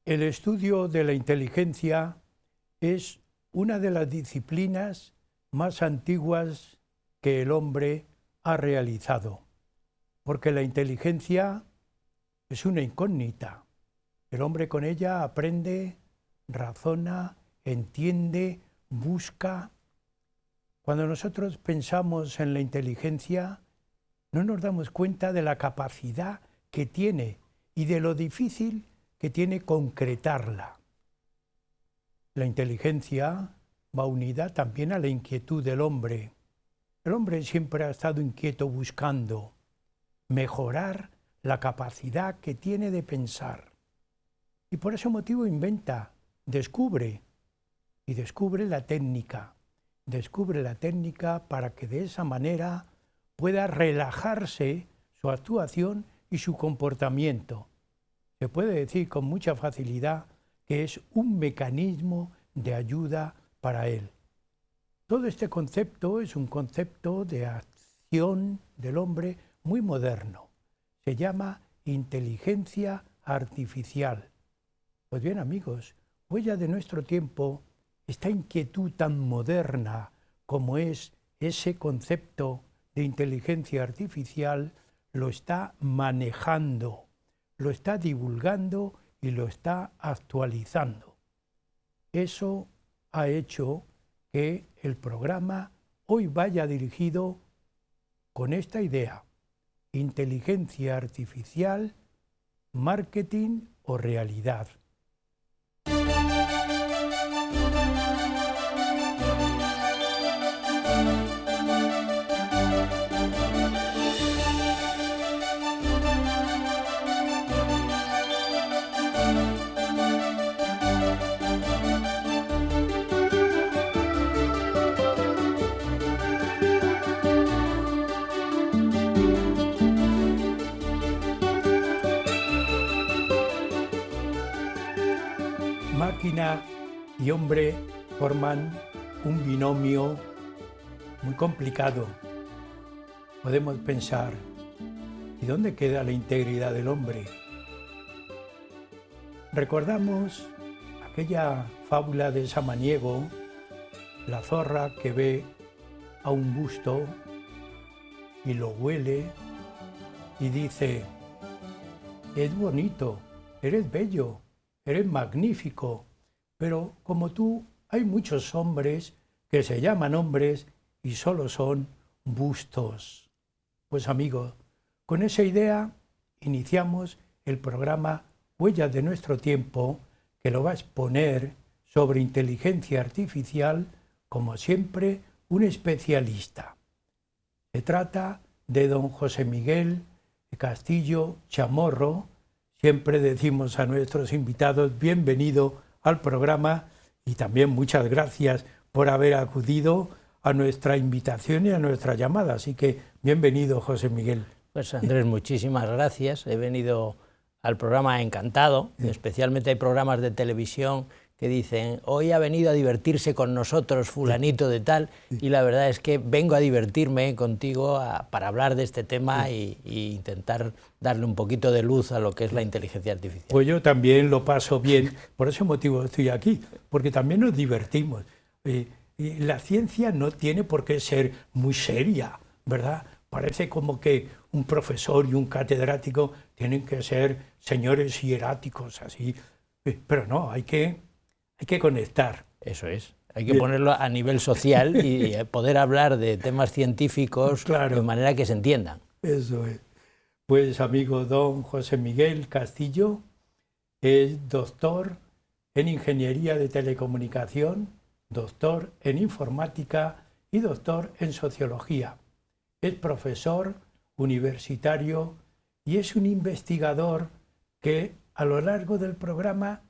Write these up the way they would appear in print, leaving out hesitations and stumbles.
El estudio de la inteligencia es una de las disciplinas más antiguas que el hombre ha realizado, porque la inteligencia es una incógnita. El hombre con ella aprende, razona, entiende, busca. Cuando nosotros pensamos en la inteligencia, no nos damos cuenta de la capacidad que tiene y de lo difícil que tiene concretarla. La inteligencia va unida también a la inquietud del hombre. El hombre siempre ha estado inquieto buscando mejorar la capacidad que tiene de pensar. Y por ese motivo inventa, descubre la técnica. Descubre la técnica para que de esa manera pueda relajarse su actuación y su comportamiento. Se puede decir con mucha facilidad que es un mecanismo de ayuda para él. Todo este concepto es un concepto de acción del hombre muy moderno. Se llama inteligencia artificial. Pues bien, amigos, huella de nuestro tiempo, esta inquietud tan moderna como es ese concepto de inteligencia artificial, lo está manejando, lo está divulgando y lo está actualizando. Eso ha hecho que el programa hoy vaya dirigido con esta idea: inteligencia artificial, marketing o realidad. Máquina y hombre forman un binomio muy complicado. Podemos pensar, ¿y dónde queda la integridad del hombre? Recordamos aquella fábula de Samaniego, la zorra que ve a un busto y lo huele y dice: es bonito, eres bello, eres magnífico, pero como tú hay muchos hombres que se llaman hombres y solo son bustos. Pues amigos, con esa idea iniciamos el programa Huellas de nuestro tiempo, que lo va a exponer sobre inteligencia artificial, como siempre, un especialista. Se trata de don José Miguel Castillo Chamorro. Siempre decimos a nuestros invitados bienvenido al programa y también muchas gracias por haber acudido a nuestra invitación y a nuestra llamada. Así que bienvenido, José Miguel. Pues Andrés, muchísimas gracias. He venido al programa encantado. Especialmente hay programas de televisión que dicen: hoy ha venido a divertirse con nosotros fulanito de tal, y la verdad es que vengo a divertirme contigo para hablar de este tema y intentar darle un poquito de luz a lo que es la inteligencia artificial. Pues yo también lo paso bien, por ese motivo estoy aquí, porque también nos divertimos. Y la ciencia no tiene por qué ser muy seria, ¿verdad? Parece como que un profesor y un catedrático tienen que ser señores hieráticos, así, pero no, hay que conectar. Eso es, hay que ponerlo a nivel social y poder hablar de temas científicos, claro, de manera que se entiendan. Eso es. Pues amigo, don José Miguel Castillo es doctor en Ingeniería de Telecomunicación, doctor en Informática y doctor en Sociología. Es profesor universitario y es un investigador que a lo largo del programa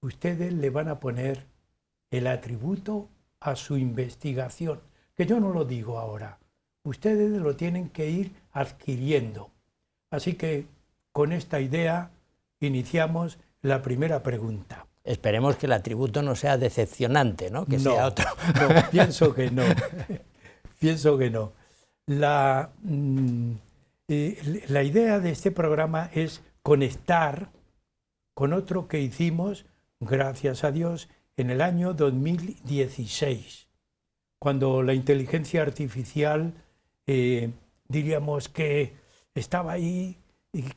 ustedes le van a poner el atributo a su investigación, que yo no lo digo ahora. Ustedes lo tienen que ir adquiriendo. Así que con esta idea iniciamos la primera pregunta. Esperemos que el atributo no sea decepcionante, ¿no? Que sea otro. No, pienso que no. Pienso que no. La idea de este programa es conectar con otro que hicimos, gracias a Dios, en el año 2016, cuando la inteligencia artificial, diríamos que estaba ahí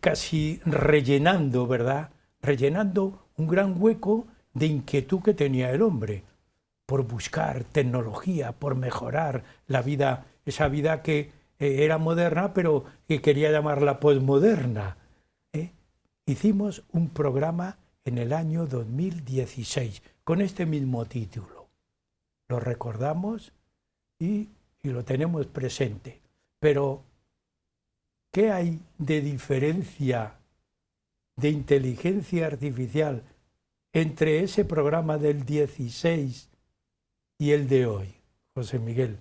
casi rellenando, ¿verdad? Rellenando un gran hueco de inquietud que tenía el hombre por buscar tecnología, por mejorar la vida, esa vida que era moderna, pero que quería llamarla posmoderna. Hicimos un programa en el año 2016 con este mismo título. Lo recordamos y lo tenemos presente. Pero, ¿qué hay de diferencia de inteligencia artificial entre ese programa del 16 y el de hoy, José Miguel?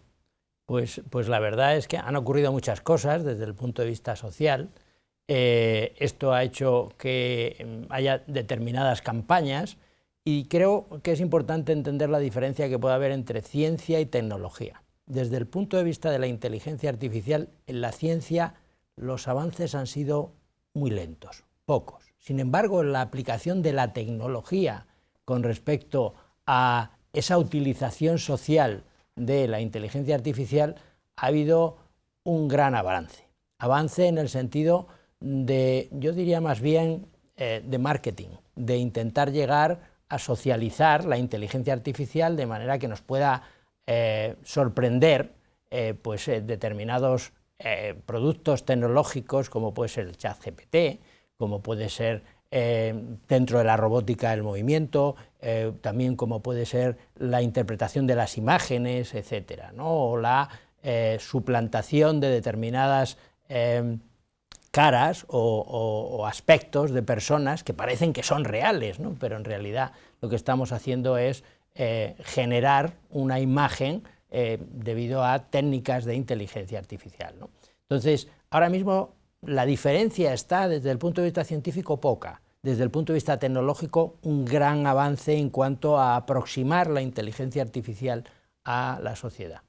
Pues la verdad es que han ocurrido muchas cosas desde el punto de vista social. Esto ha hecho que haya determinadas campañas y creo que es importante entender la diferencia que puede haber entre ciencia y tecnología. Desde el punto de vista de la inteligencia artificial, en la ciencia los avances han sido muy lentos, pocos. Sin embargo, en la aplicación de la tecnología con respecto a esa utilización social de la inteligencia artificial ha habido un gran avance. Avance en el sentido de, yo diría más bien, de marketing, de intentar llegar a socializar la inteligencia artificial de manera que nos pueda sorprender determinados productos tecnológicos, como puede ser el ChatGPT, como puede ser dentro de la robótica el movimiento, también como puede ser la interpretación de las imágenes, etcétera, ¿no? O la suplantación de determinadas caras o aspectos de personas que parecen que son reales, ¿no? Pero en realidad lo que estamos haciendo es generar una imagen debido a técnicas de inteligencia artificial, ¿no? Entonces, ahora mismo la diferencia está, desde el punto de vista científico, poca. Desde el punto de vista tecnológico, un gran avance en cuanto a aproximar la inteligencia artificial a la sociedad.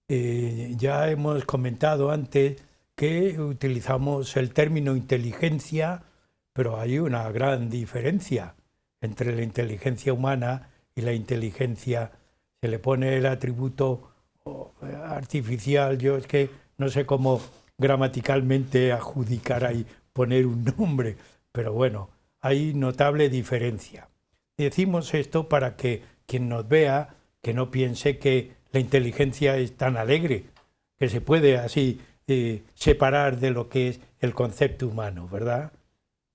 Ya hemos comentado antes que utilizamos el término inteligencia, pero hay una gran diferencia entre la inteligencia humana y la inteligencia. Se le pone el atributo artificial, yo es que no sé cómo gramaticalmente adjudicar ahí, poner un nombre, pero bueno, hay notable diferencia. Decimos esto para que quien nos vea, que no piense que la inteligencia es tan alegre, que se puede así separar de lo que es el concepto humano, ¿verdad?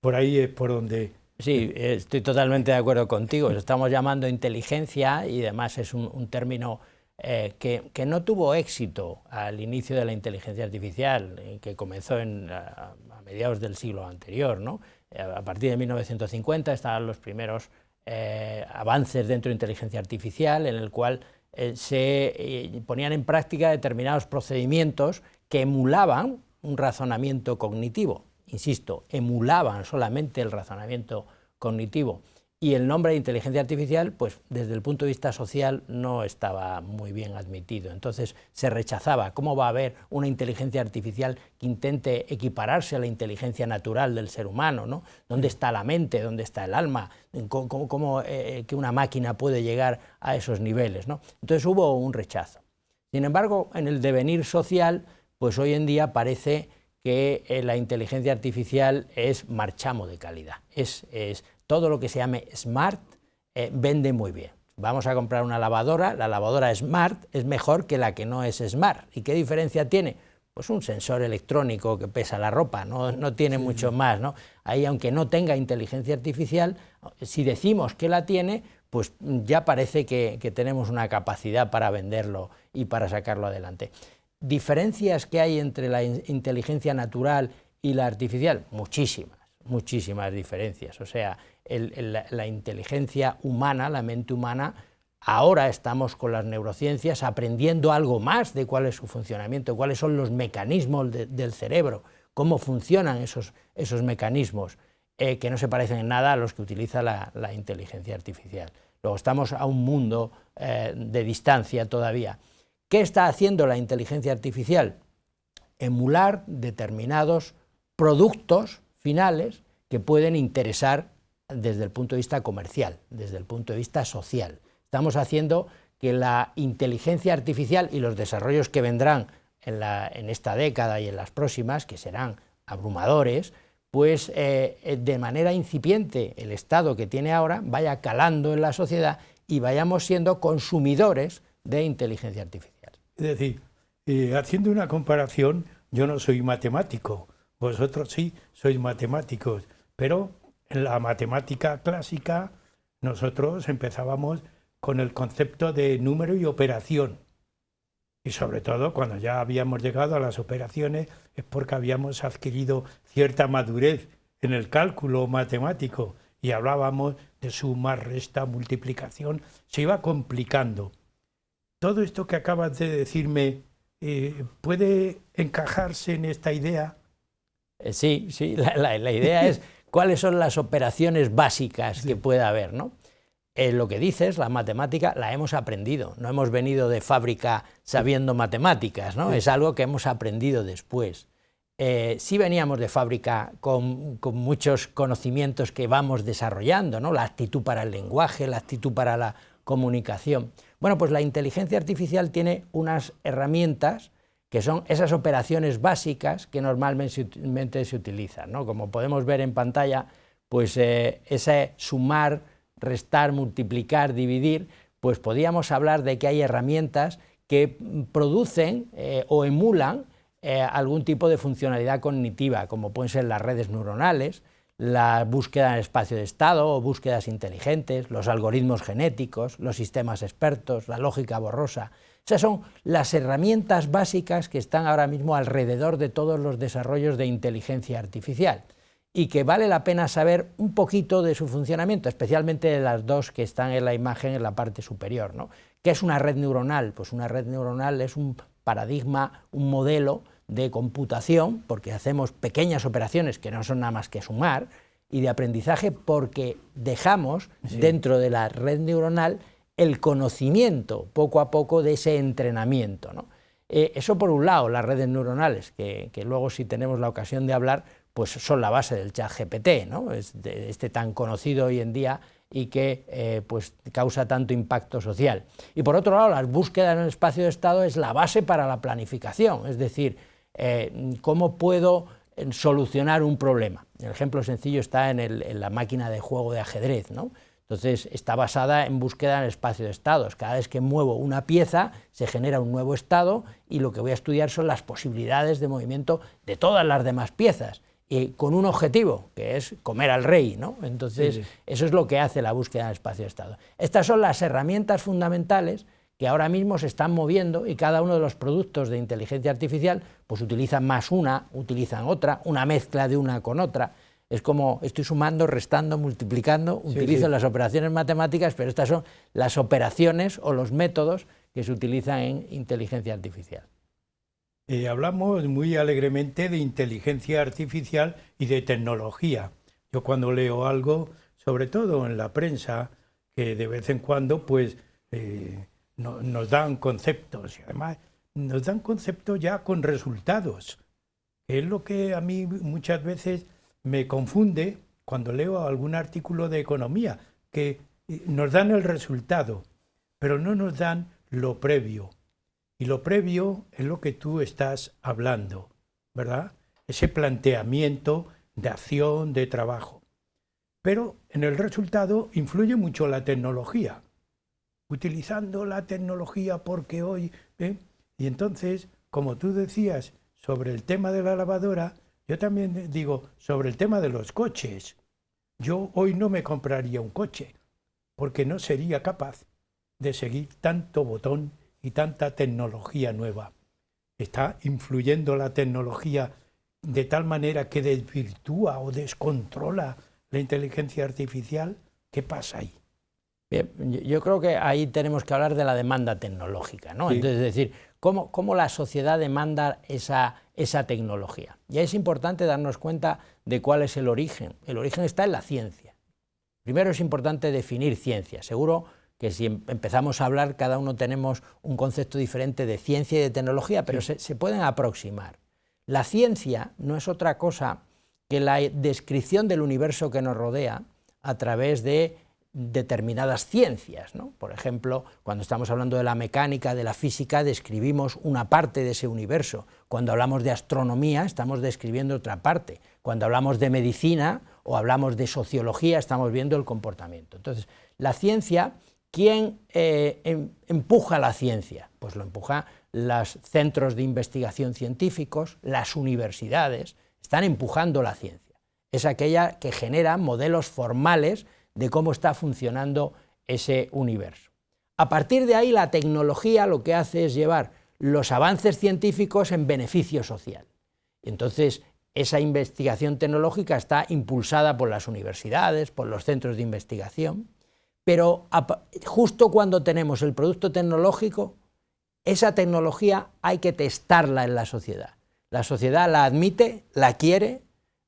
Por ahí es por donde... Sí, estoy totalmente de acuerdo contigo. Lo estamos llamando inteligencia y además es un término que no tuvo éxito al inicio de la inteligencia artificial, que comenzó a mediados del siglo anterior, ¿no? A partir de 1950 estaban los primeros avances dentro de inteligencia artificial, en el cual se ponían en práctica determinados procedimientos que emulaban un razonamiento cognitivo. Insisto, emulaban solamente el razonamiento cognitivo. Y el nombre de inteligencia artificial, pues desde el punto de vista social no estaba muy bien admitido. Entonces se rechazaba. ¿Cómo va a haber una inteligencia artificial que intente equipararse a la inteligencia natural del ser humano, ¿no? ¿Dónde está la mente? ¿Dónde está el alma? ¿Cómo que una máquina puede llegar a esos niveles, ¿no? Entonces hubo un rechazo. Sin embargo, en el devenir social, pues hoy en día parece que la inteligencia artificial es marchamo de calidad. Es todo lo que se llame smart vende muy bien. Vamos a comprar una lavadora, la lavadora smart es mejor que la que no es smart. ¿Y qué diferencia tiene? Pues un sensor electrónico que pesa la ropa, no tiene mucho más, ¿no? Ahí, aunque no tenga inteligencia artificial, si decimos que la tiene, pues ya parece que tenemos una capacidad para venderlo y para sacarlo adelante. ¿Diferencias que hay entre la inteligencia natural y la artificial? Muchísimas diferencias. O sea, la inteligencia humana, la mente humana, ahora estamos con las neurociencias aprendiendo algo más de cuál es su funcionamiento, cuáles son los mecanismos del cerebro, cómo funcionan esos mecanismos, que no se parecen en nada a los que utiliza la inteligencia artificial. Luego estamos a un mundo de distancia todavía. ¿Qué está haciendo la inteligencia artificial? Emular determinados productos finales que pueden interesar desde el punto de vista comercial, desde el punto de vista social. Estamos haciendo que la inteligencia artificial y los desarrollos que vendrán en esta década y en las próximas, que serán abrumadores, pues de manera incipiente el estado que tiene ahora vaya calando en la sociedad y vayamos siendo consumidores de inteligencia artificial. Es decir, haciendo una comparación, yo no soy matemático, vosotros sí sois matemáticos, pero en la matemática clásica nosotros empezábamos con el concepto de número y operación. Y sobre todo cuando ya habíamos llegado a las operaciones es porque habíamos adquirido cierta madurez en el cálculo matemático y hablábamos de suma, resta, multiplicación, se iba complicando. Todo esto que acabas de decirme, ¿puede encajarse en esta idea? Sí, la idea es cuáles son las operaciones básicas que pueda haber, ¿no? Lo que dices, la matemática, la hemos aprendido, no hemos venido de fábrica sabiendo matemáticas, ¿no? Es algo que hemos aprendido después. Sí veníamos de fábrica con muchos conocimientos que vamos desarrollando, ¿no? La actitud para el lenguaje, la actitud para la comunicación. Bueno, pues la inteligencia artificial tiene unas herramientas que son esas operaciones básicas que normalmente se utilizan, ¿no? Como podemos ver en pantalla, pues ese sumar, restar, multiplicar, dividir, pues podríamos hablar de que hay herramientas que producen o emulan algún tipo de funcionalidad cognitiva, como pueden ser las redes neuronales, la búsqueda en el espacio de estado o búsquedas inteligentes, los algoritmos genéticos, los sistemas expertos, la lógica borrosa. Esas son las herramientas básicas que están ahora mismo alrededor de todos los desarrollos de inteligencia artificial y que vale la pena saber un poquito de su funcionamiento, especialmente de las dos que están en la imagen en la parte superior, ¿no? ¿Qué es una red neuronal? Pues una red neuronal es un paradigma, un modelo de computación, porque hacemos pequeñas operaciones que no son nada más que sumar, y de aprendizaje porque dejamos dentro de la red neuronal el conocimiento poco a poco de ese entrenamiento, ¿no? Eso por un lado, las redes neuronales, que luego si tenemos la ocasión de hablar, pues son la base del ChatGPT, ¿no? Este tan conocido hoy en día y que pues causa tanto impacto social. Y por otro lado, las búsquedas en el espacio de estado es la base para la planificación, es decir, cómo puedo solucionar un problema. El ejemplo sencillo está en la máquina de juego de ajedrez, ¿no? Entonces está basada en búsqueda en el espacio de estados. Cada vez que muevo una pieza se genera un nuevo estado y lo que voy a estudiar son las posibilidades de movimiento de todas las demás piezas, con un objetivo, que es comer al rey, ¿no? Entonces eso es lo que hace la búsqueda en el espacio de estado. Estas son las herramientas fundamentales que ahora mismo se están moviendo y cada uno de los productos de inteligencia artificial pues utilizan más una, utilizan otra, una mezcla de una con otra. Es como estoy sumando, restando, multiplicando, utilizo las operaciones matemáticas, pero estas son las operaciones o los métodos que se utilizan en inteligencia artificial. Hablamos muy alegremente de inteligencia artificial y de tecnología. Yo cuando leo algo, sobre todo en la prensa, que de vez en cuando pues nos dan conceptos, y además nos dan conceptos ya con resultados, que es lo que a mí muchas veces me confunde cuando leo algún artículo de economía, que nos dan el resultado, pero no nos dan lo previo. Y lo previo es lo que tú estás hablando, ¿verdad? Ese planteamiento de acción, de trabajo. Pero en el resultado influye mucho la tecnología. Utilizando la tecnología porque hoy... Y entonces, como tú decías sobre el tema de la lavadora, yo también digo sobre el tema de los coches. Yo hoy no me compraría un coche porque no sería capaz de seguir tanto botón y tanta tecnología nueva. Está influyendo la tecnología de tal manera que desvirtúa o descontrola la inteligencia artificial. ¿Qué pasa ahí? Bien, yo creo que ahí tenemos que hablar de la demanda tecnológica, ¿no? Sí. Entonces, es decir, ¿cómo la sociedad demanda esa tecnología? Y es importante darnos cuenta de cuál es el origen. El origen está en la ciencia. Primero es importante definir ciencia. Seguro que si empezamos a hablar, cada uno tenemos un concepto diferente de ciencia y de tecnología, pero se pueden aproximar. La ciencia no es otra cosa que la descripción del universo que nos rodea a través de determinadas ciencias, ¿no? Por ejemplo, cuando estamos hablando de la mecánica, de la física, describimos una parte de ese universo. Cuando hablamos de astronomía, estamos describiendo otra parte. Cuando hablamos de medicina o hablamos de sociología, estamos viendo el comportamiento. Entonces, la ciencia, ¿quién empuja la ciencia? Pues lo empuja los centros de investigación científicos, las universidades, están empujando la ciencia. Es aquella que genera modelos formales de cómo está funcionando ese universo. A partir de ahí, la tecnología lo que hace es llevar los avances científicos en beneficio social. Entonces, esa investigación tecnológica está impulsada por las universidades, por los centros de investigación, pero justo cuando tenemos el producto tecnológico, esa tecnología hay que testarla en la sociedad. La sociedad la admite, la quiere.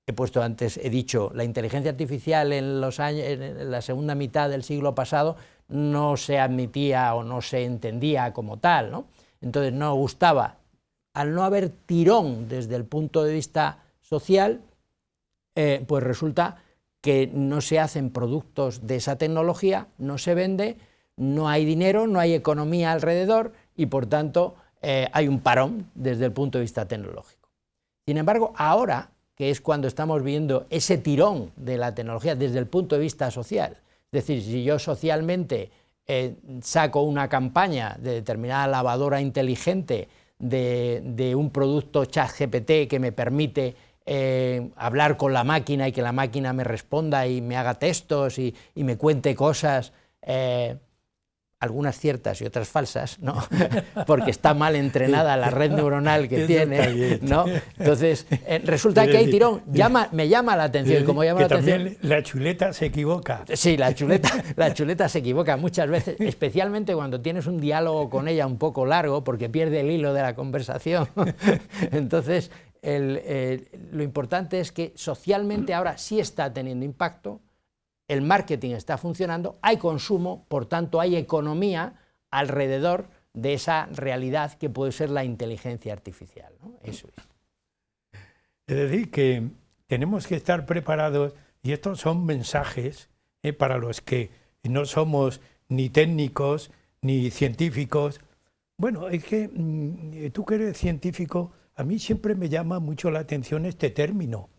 He dicho, la inteligencia artificial en la segunda mitad del siglo pasado no se admitía o no se entendía como tal, ¿no? Entonces no gustaba. Al no haber tirón desde el punto de vista social, pues resulta que no se hacen productos de esa tecnología, no se vende, no hay dinero, no hay economía alrededor y por tanto hay un parón desde el punto de vista tecnológico. Sin embargo, ahora, que es cuando estamos viendo ese tirón de la tecnología desde el punto de vista social. Es decir, si yo socialmente saco una campaña de determinada lavadora inteligente, de un producto ChatGPT que me permite hablar con la máquina y que la máquina me responda y me haga textos y me cuente cosas, algunas ciertas y otras falsas, ¿no? Porque está mal entrenada la red neuronal que tiene, ¿no? Entonces, resulta que hay tirón, me llama la atención. Como llama la atención, también la chuleta se equivoca. Sí, la chuleta se equivoca muchas veces, especialmente cuando tienes un diálogo con ella un poco largo, porque pierde el hilo de la conversación. Entonces, lo importante es que socialmente ahora sí está teniendo impacto. El marketing está funcionando, hay consumo, por tanto hay economía alrededor de esa realidad que puede ser la inteligencia artificial, ¿no? Eso es. Es decir, que tenemos que estar preparados, y estos son mensajes para los que no somos ni técnicos ni científicos. Bueno, es que tú que eres científico, a mí siempre me llama mucho la atención este término,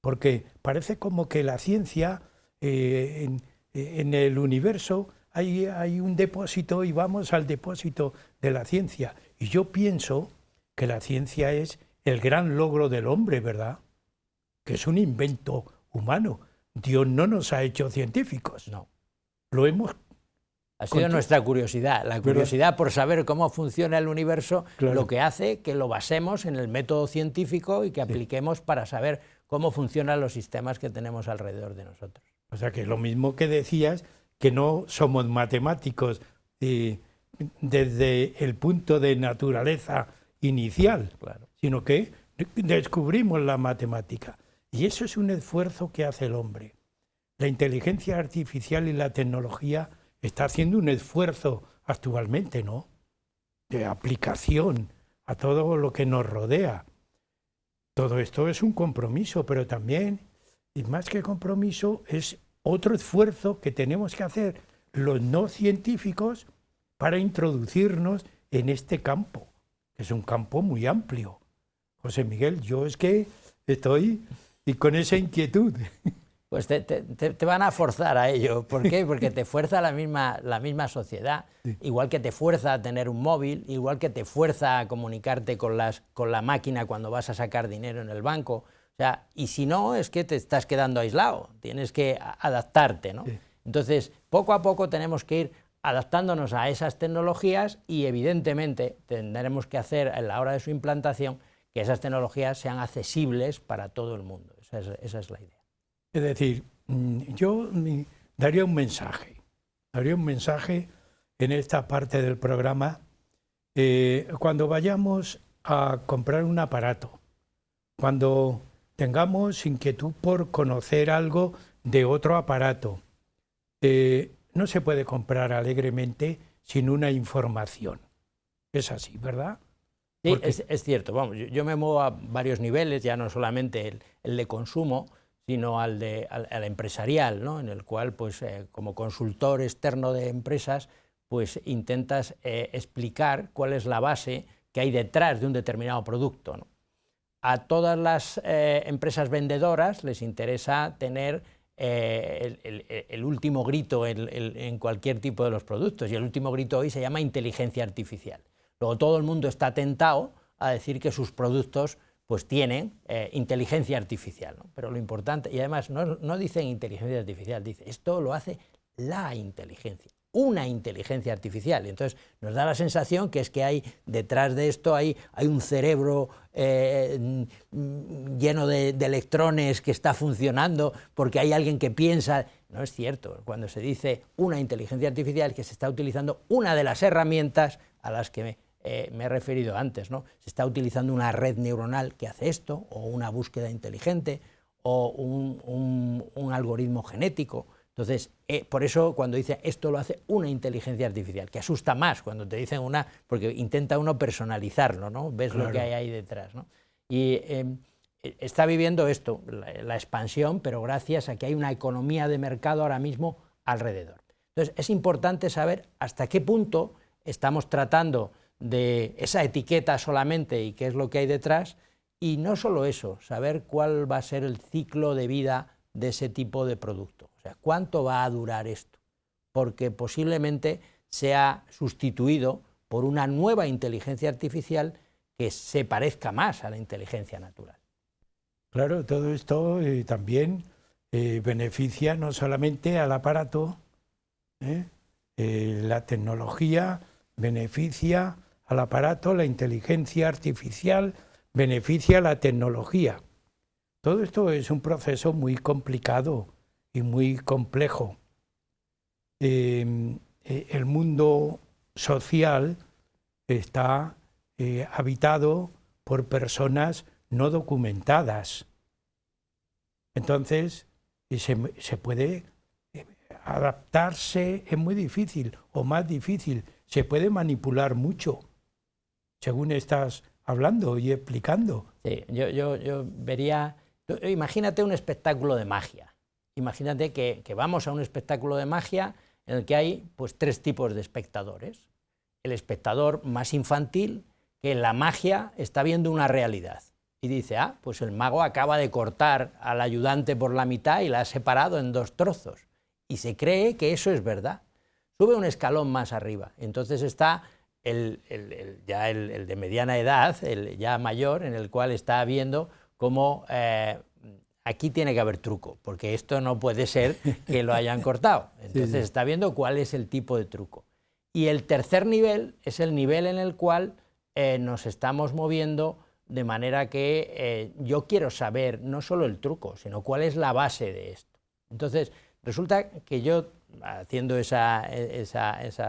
porque parece como que la ciencia... en el universo hay un depósito y vamos al depósito de la ciencia. Y yo pienso que la ciencia es el gran logro del hombre, ¿verdad? Que es un invento humano. Dios no nos ha hecho científicos. No. Lo hemos... Ha sido nuestra curiosidad, la curiosidad por saber cómo funciona el universo, claro, lo que hace que lo basemos en el método científico y que apliquemos para saber cómo funcionan los sistemas que tenemos alrededor de nosotros. O sea, que lo mismo que decías, que no somos matemáticos desde el punto de naturaleza inicial, claro, sino que descubrimos la matemática. Y eso es un esfuerzo que hace el hombre. La inteligencia artificial y la tecnología está haciendo un esfuerzo actualmente, ¿no?, de aplicación a todo lo que nos rodea. Todo esto es un compromiso, pero también, y más que compromiso, es otro esfuerzo que tenemos que hacer los no científicos para introducirnos en este campo, que es un campo muy amplio. José Miguel, yo es que estoy con esa inquietud. Pues te van a forzar a ello. ¿Por qué? Porque te fuerza la misma sociedad, sí, igual que te fuerza a tener un móvil, igual que te fuerza a comunicarte con la máquina cuando vas a sacar dinero en el banco. O sea, y si no, es que te estás quedando aislado, tienes que adaptarte, ¿no? Sí. Entonces, poco a poco tenemos que ir adaptándonos a esas tecnologías y evidentemente tendremos que hacer a la hora de su implantación que esas tecnologías sean accesibles para todo el mundo. Esa es la idea. Es decir, yo daría un mensaje en esta parte del programa, cuando vayamos a comprar un aparato, cuando tengamos inquietud por conocer algo de otro aparato, no se puede comprar alegremente sin una información. Es así, ¿verdad? Sí, es cierto. Vamos, yo me muevo a varios niveles, ya no solamente el de consumo, sino al empresarial, ¿no? En el cual, pues, como consultor externo de empresas, pues intentas explicar cuál es la base que hay detrás de un determinado producto, ¿no? A todas las empresas vendedoras les interesa tener el último grito en cualquier tipo de los productos, y el último grito hoy se llama inteligencia artificial. Luego todo el mundo está tentado a decir que sus productos pues tienen inteligencia artificial, ¿no? Pero lo importante, y además no dicen inteligencia artificial, dice esto lo hace la inteligencia, una inteligencia artificial. Y entonces nos da la sensación que es que hay detrás de esto hay un cerebro lleno de electrones que está funcionando porque hay alguien que piensa. No es cierto. Cuando se dice una inteligencia artificial, que se está utilizando una de las herramientas a las que me he referido antes, ¿no? Se está utilizando una red neuronal que hace esto, o una búsqueda inteligente, o un algoritmo genético. Entonces, por eso cuando dice esto lo hace una inteligencia artificial, que asusta más cuando te dicen una, porque intenta uno personalizarlo, ¿no? Ves claro lo que hay ahí detrás, ¿no? Y está viviendo esto, la expansión, pero gracias a que hay una economía de mercado ahora mismo alrededor. Entonces, es importante saber hasta qué punto estamos tratando de esa etiqueta solamente y qué es lo que hay detrás, y no solo eso, saber cuál va a ser el ciclo de vida de ese tipo de producto. O sea, ¿cuánto va a durar esto? Porque posiblemente sea sustituido por una nueva inteligencia artificial que se parezca más a la inteligencia natural. Claro, todo esto también beneficia no solamente al aparato, la tecnología beneficia al aparato, la inteligencia artificial beneficia a la tecnología. Todo esto es un proceso muy complicado y muy complejo. El mundo social está habitado por personas no documentadas. Entonces, se puede adaptarse, es muy difícil o más difícil, se puede manipular mucho, según estás hablando y explicando. Sí, yo vería, imagínate un espectáculo de magia. Imagínate que vamos a un espectáculo de magia en el que hay pues 3 tipos de espectadores. El espectador más infantil, que en la magia está viendo una realidad y dice, pues el mago acaba de cortar al ayudante por la mitad y la ha separado en 2 trozos. Y se cree que eso es verdad. Sube un escalón más arriba. Entonces está el de mediana edad, el ya mayor, en el cual está viendo cómo aquí tiene que haber truco, porque esto no puede ser que lo hayan cortado. Entonces está viendo cuál es el tipo de truco. Y el tercer nivel es el nivel en el cual nos estamos moviendo de manera que yo quiero saber no solo el truco, sino cuál es la base de esto. Entonces, resulta que yo, haciendo esa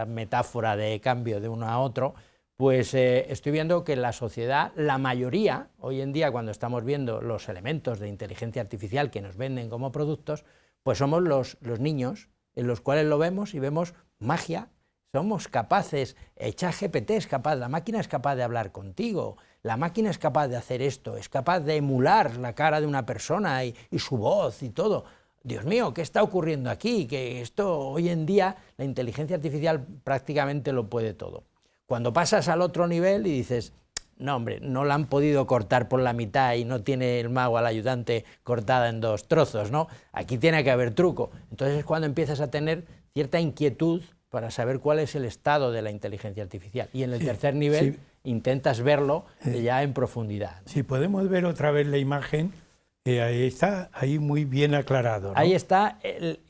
metáfora de cambio de uno a otro, pues estoy viendo que en la sociedad, la mayoría, hoy en día cuando estamos viendo los elementos de inteligencia artificial que nos venden como productos, pues somos los niños en los cuales lo vemos y vemos magia. Somos capaces, ChatGPT es capaz, la máquina es capaz de hablar contigo, la máquina es capaz de hacer esto, es capaz de emular la cara de una persona y su voz y todo. Dios mío, ¿qué está ocurriendo aquí? Que esto hoy en día la inteligencia artificial prácticamente lo puede todo. Cuando pasas al otro nivel y dices, no hombre, no la han podido cortar por la mitad y no tiene el mago al ayudante cortada en 2 trozos, ¿no? Aquí tiene que haber truco. Entonces es cuando empiezas a tener cierta inquietud para saber cuál es el estado de la inteligencia artificial. Y en el tercer nivel intentas verlo ya en profundidad, ¿no? Si podemos ver otra vez la imagen, ahí está ahí muy bien aclarado, ¿no? Ahí está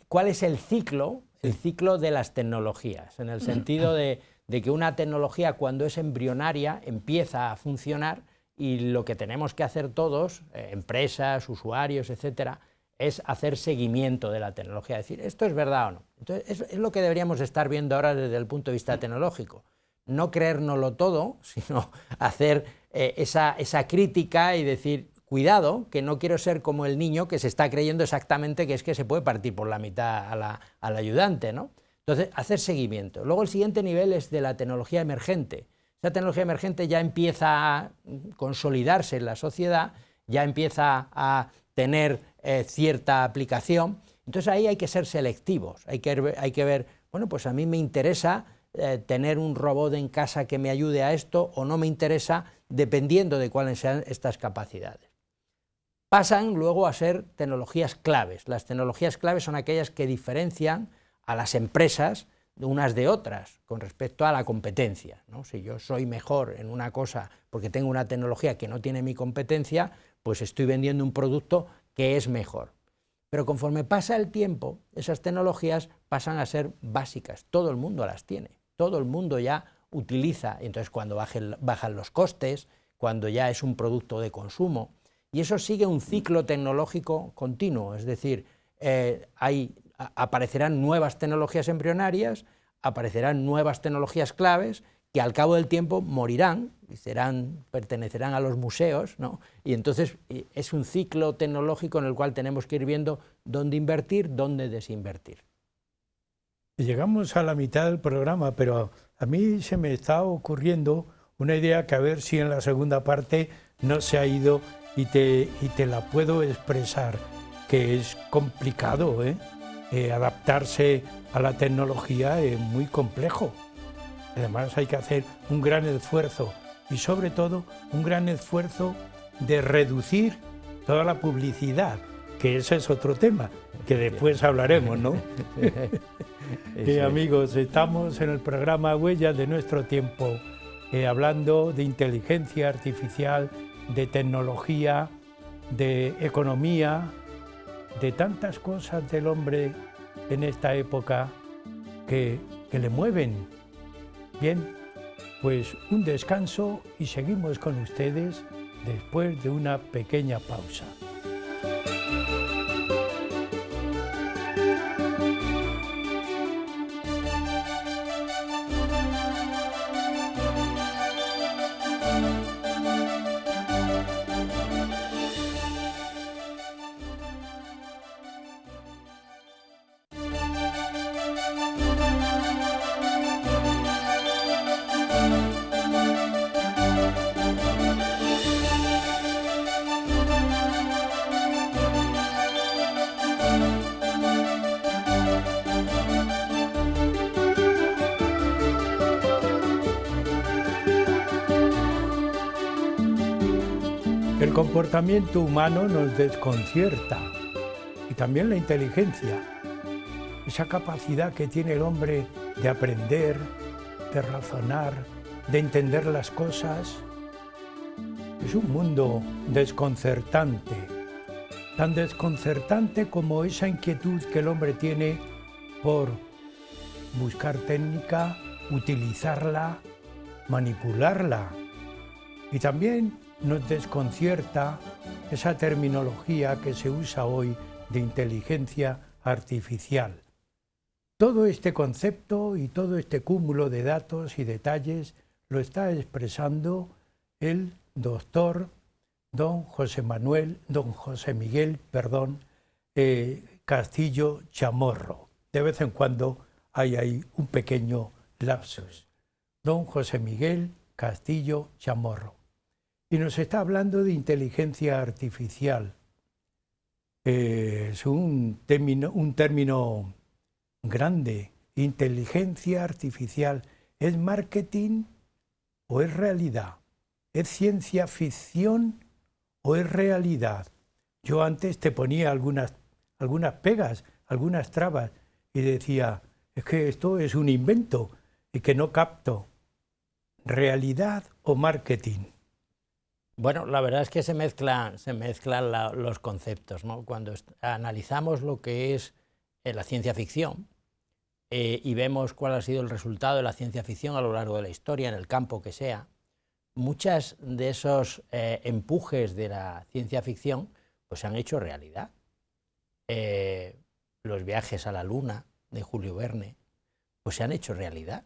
cuál es el ciclo de las tecnologías, en el sentido de que una tecnología cuando es embrionaria empieza a funcionar y lo que tenemos que hacer todos, empresas, usuarios, etcétera, es hacer seguimiento de la tecnología, decir, ¿esto es verdad o no? Entonces, es lo que deberíamos estar viendo ahora desde el punto de vista tecnológico. No creérnoslo todo, sino hacer esa crítica y decir, cuidado, que no quiero ser como el niño que se está creyendo exactamente que es que se puede partir por la mitad al ayudante, ¿no? Entonces, hacer seguimiento. Luego el siguiente nivel es de la tecnología emergente, Esa tecnología emergente ya empieza a consolidarse en la sociedad, ya empieza a tener cierta aplicación. Entonces ahí hay que ser selectivos, hay que ver, bueno, pues a mí me interesa tener un robot en casa que me ayude a esto o no me interesa, dependiendo de cuáles sean estas capacidades. Pasan luego a ser tecnologías claves. Las tecnologías claves son aquellas que diferencian a las empresas de unas de otras con respecto a la competencia, ¿no? Si yo soy mejor en una cosa porque tengo una tecnología que no tiene mi competencia, pues estoy vendiendo un producto que es mejor. Pero conforme pasa el tiempo, esas tecnologías pasan a ser básicas, todo el mundo las tiene, todo el mundo ya utiliza, entonces cuando bajan los costes, cuando ya es un producto de consumo, y eso sigue un ciclo tecnológico continuo, es decir, aparecerán nuevas tecnologías embrionarias, aparecerán nuevas tecnologías claves, que al cabo del tiempo morirán y pertenecerán a los museos, ¿no? Y entonces es un ciclo tecnológico en el cual tenemos que ir viendo dónde invertir, dónde desinvertir. Llegamos a la mitad del programa, pero a mí se me está ocurriendo una idea que a ver si en la segunda parte no se ha ido y te la puedo expresar, que es complicado, adaptarse a la tecnología es muy complejo. Además hay que hacer un gran esfuerzo y sobre todo un gran esfuerzo de reducir toda la publicidad, que ese es otro tema, que después hablaremos, ¿no? Amigos, estamos en el programa Huellas de nuestro tiempo, hablando de inteligencia artificial, de tecnología, de economía, de tantas cosas del hombre en esta época que le mueven. Bien, pues un descanso y seguimos con ustedes después de una pequeña pausa. El comportamiento humano nos desconcierta y también la inteligencia, esa capacidad que tiene el hombre de aprender, de razonar, de entender las cosas. Es un mundo desconcertante, tan desconcertante como esa inquietud que el hombre tiene por buscar técnica, utilizarla, manipularla. Y también nos desconcierta esa terminología que se usa hoy de inteligencia artificial. Todo este concepto y todo este cúmulo de datos y detalles lo está expresando el doctor don José Miguel Castillo Chamorro. De vez en cuando hay ahí un pequeño lapsus. Don José Miguel Castillo Chamorro. Y nos está hablando de inteligencia artificial. Es un término grande. Inteligencia artificial. ¿Es marketing o es realidad? ¿Es ciencia ficción o es realidad? Yo antes te ponía algunas pegas, algunas trabas y decía, es que esto es un invento y que no capto. ¿Realidad o marketing? Bueno, la verdad es que se mezclan los conceptos, ¿no? Cuando analizamos lo que es la ciencia ficción y vemos cuál ha sido el resultado de la ciencia ficción a lo largo de la historia, en el campo que sea, muchas de esos empujes de la ciencia ficción pues se han hecho realidad. Los viajes a la Luna de Julio Verne pues se han hecho realidad.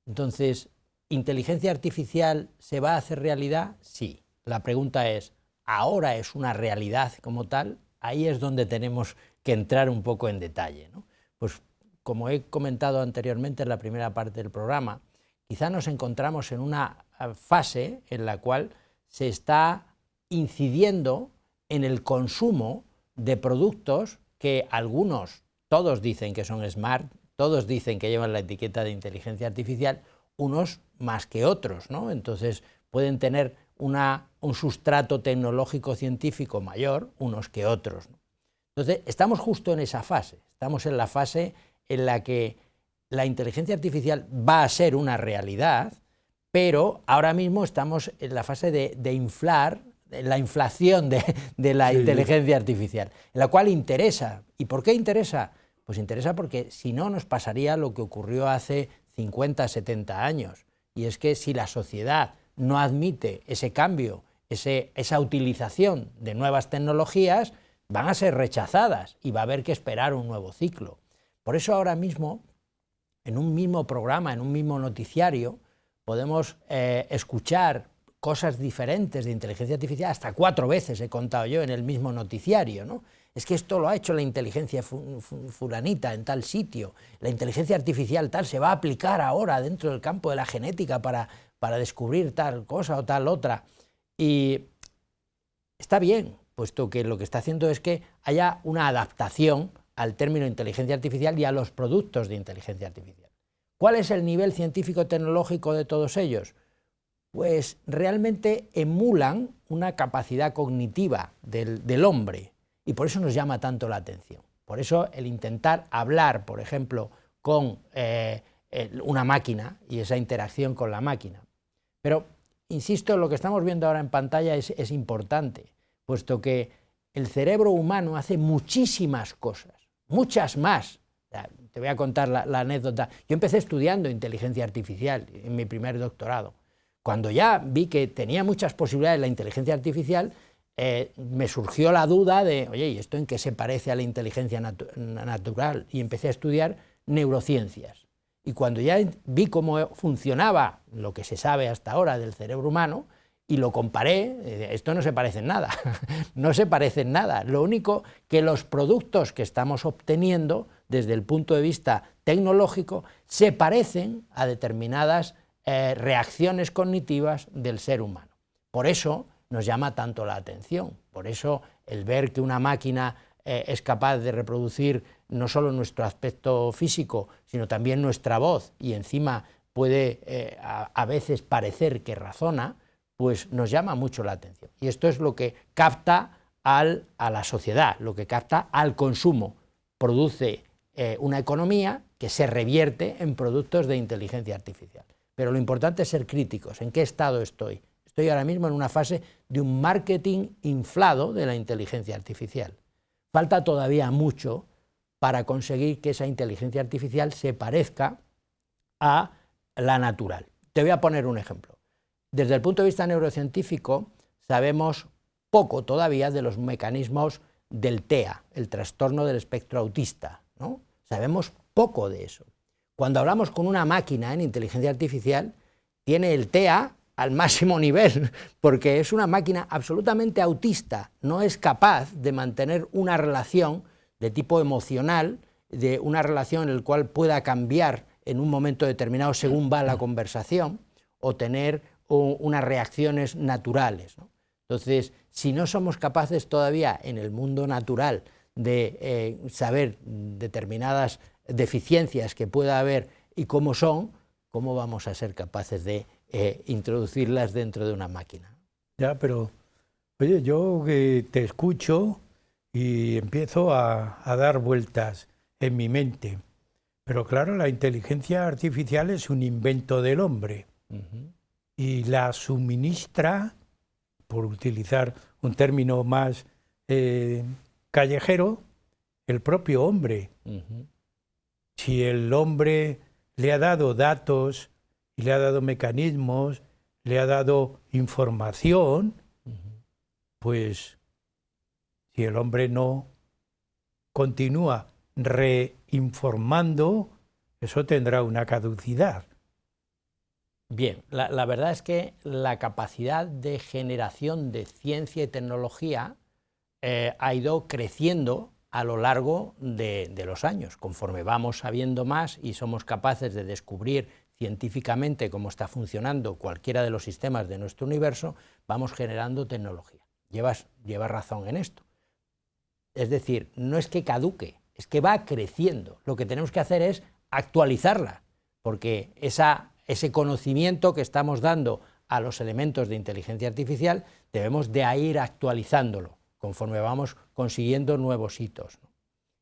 Entonces, ¿inteligencia artificial se va a hacer realidad? Sí. La pregunta es, ¿ahora es una realidad como tal? Ahí es donde tenemos que entrar un poco en detalle, ¿no? Pues como he comentado anteriormente en la primera parte del programa, quizá nos encontramos en una fase en la cual se está incidiendo en el consumo de productos que algunos, todos dicen que son smart, todos dicen que llevan la etiqueta de inteligencia artificial, unos más que otros, ¿no? Entonces pueden tener un sustrato tecnológico científico mayor unos que otros, ¿no? Entonces estamos justo en esa fase, estamos en la fase en la que la inteligencia artificial va a ser una realidad, pero ahora mismo estamos en la fase de inflar, la inflación de la inteligencia artificial, en la cual interesa. ¿Y por qué interesa? Pues interesa porque si no nos pasaría lo que ocurrió hace 50, 70 años, y es que si la sociedad no admite ese cambio, esa utilización de nuevas tecnologías, van a ser rechazadas y va a haber que esperar un nuevo ciclo. Por eso ahora mismo, en un mismo programa, en un mismo noticiario, podemos escuchar cosas diferentes de inteligencia artificial, hasta 4 veces he contado yo en el mismo noticiario, ¿no? Es que esto lo ha hecho la inteligencia fulanita en tal sitio, la inteligencia artificial tal se va a aplicar ahora dentro del campo de la genética para descubrir tal cosa o tal otra. Y está bien, puesto que lo que está haciendo es que haya una adaptación al término inteligencia artificial y a los productos de inteligencia artificial. ¿Cuál es el nivel científico-tecnológico de todos ellos? Pues realmente emulan una capacidad cognitiva del hombre, y por eso nos llama tanto la atención. Por eso el intentar hablar, por ejemplo, con una máquina y esa interacción con la máquina. Pero, insisto, lo que estamos viendo ahora en pantalla es importante, puesto que el cerebro humano hace muchísimas cosas, muchas más. Te voy a contar la anécdota. Yo empecé estudiando inteligencia artificial en mi primer doctorado. Cuando ya vi que tenía muchas posibilidades la inteligencia artificial, me surgió la duda de, oye, ¿y esto en qué se parece a la inteligencia natural? Y empecé a estudiar neurociencias. Y cuando ya vi cómo funcionaba lo que se sabe hasta ahora del cerebro humano, y lo comparé, esto no se parece en nada, no se parece en nada. Lo único que los productos que estamos obteniendo desde el punto de vista tecnológico se parecen a determinadas reacciones cognitivas del ser humano. Por eso nos llama tanto la atención, por eso el ver que una máquina es capaz de reproducir no solo nuestro aspecto físico, sino también nuestra voz, y encima puede a veces parecer que razona, pues nos llama mucho la atención. Y esto es lo que capta a la sociedad, lo que capta al consumo. Produce una economía que se revierte en productos de inteligencia artificial. Pero lo importante es ser críticos. ¿En qué estado estoy? Estoy ahora mismo en una fase de un marketing inflado de la inteligencia artificial. Falta todavía mucho para conseguir que esa inteligencia artificial se parezca a la natural. Te voy a poner un ejemplo. Desde el punto de vista neurocientífico, sabemos poco todavía de los mecanismos del TEA, el trastorno del espectro autista, ¿no? Sabemos poco de eso. Cuando hablamos con una máquina en inteligencia artificial, tiene el TEA al máximo nivel, porque es una máquina absolutamente autista, no es capaz de mantener una relación de tipo emocional, de una relación en la cual pueda cambiar en un momento determinado según va la conversación, o tener unas reacciones naturales, ¿no? Entonces, si no somos capaces todavía en el mundo natural de saber determinadas deficiencias que pueda haber y cómo son, ¿cómo vamos a ser capaces de introducirlas dentro de una máquina? Ya, pero, oye, yo te escucho y empiezo a dar vueltas en mi mente. Pero claro, la inteligencia artificial es un invento del hombre. Y la suministra, por utilizar un término más callejero, el propio hombre. Si el hombre le ha dado datos, y le ha dado mecanismos, le ha dado información, pues si el hombre no continúa reinformando, eso tendrá una caducidad. Bien, la verdad es que la capacidad de generación de ciencia y tecnología ha ido creciendo a lo largo de los años. Conforme vamos sabiendo más y somos capaces de descubrir científicamente cómo está funcionando cualquiera de los sistemas de nuestro universo, vamos generando tecnología. Llevas razón en esto. Es decir, no es que caduque, es que va creciendo. Lo que tenemos que hacer es actualizarla, porque ese conocimiento que estamos dando a los elementos de inteligencia artificial debemos de ir actualizándolo conforme vamos consiguiendo nuevos hitos.